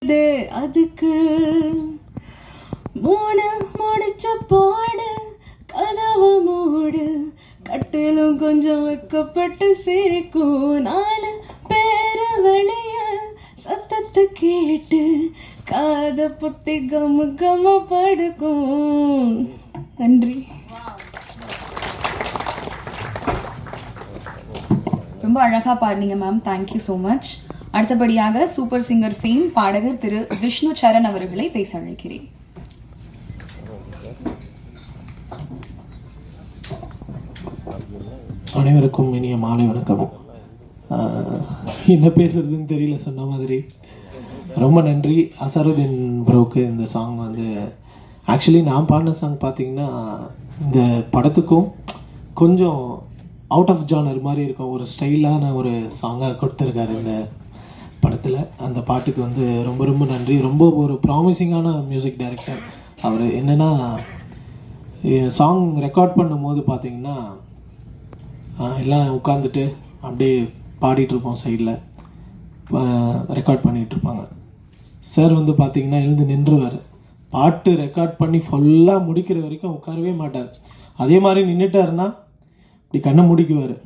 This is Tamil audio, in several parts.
அதுக்கு மூணு முடிச்ச போடு கதவு மூடு கட்டிலும் கொஞ்சம் வைக்கப்பட்டு சிரிக்கும் 4 பேர வெளிய சத்தத்தை கேட்டு காத புத்தி கம கம படுக்கும். நன்றி. ரொம்ப அழகாக பாடினீங்க மேம். Thank you so much. அடுத்தபடியாக சூப்பர் சிங்கர் ஃபேம் பாடகர் திரு விஷ்ணு சரண் அவர்களை பேச அழைக்கிறேன். அனைவருக்கும் இனிய மாலை வணக்கம். என்ன பேசுறதுன்னு தெரியல, சொன்ன மாதிரி ரொம்ப நன்றி. அசருதீன் ப்ரோக்கு இந்த சாங் வந்து ஆக்சுவலி நான் பாடின சாங் பார்த்தீங்கன்னா இந்த படத்துக்கும் கொஞ்சம் அவுட் ஆஃப் ஜானர் மாதிரி இருக்கும், ஒரு ஸ்டைலான ஒரு சாங்காக கொடுத்துருக்காரு இந்த படத்தில். அந்த பாட்டுக்கு வந்து ரொம்ப ரொம்ப நன்றி. ரொம்ப ஒரு ப்ராமிசிங்கான மியூசிக் டைரக்டர் அவர். என்னென்னா சாங் ரெக்கார்ட் பண்ணும்போது பார்த்தீங்கன்னா எல்லாம் உட்காந்துட்டு அப்படியே பாடிட்டுருப்போம், சைடில் ரெக்கார்ட் பண்ணிகிட்ருப்பாங்க. சார் வந்து பார்த்திங்கன்னா எழுந்து நின்றுவார், பாட்டு ரெக்கார்ட் பண்ணி ஃபுல்லாக முடிக்கிற வரைக்கும் உட்காரவே மாட்டார். அதே மாதிரி நின்றுட்டாருன்னா இப்படி கண்ணை முடிக்குவார்,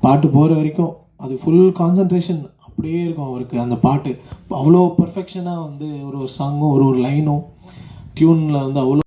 பாட்டு போகிற வரைக்கும். அது ஃபுல் கான்சன்ட்ரேஷன் அப்படியே இருக்கும் அவருக்கு. அந்த பாட்டு அவ்வளோ பர்ஃபெக்ஷனாக வந்து ஒரு சாங்கும் ஒரு லைனும் டியூனில் வந்து அவ்வளோ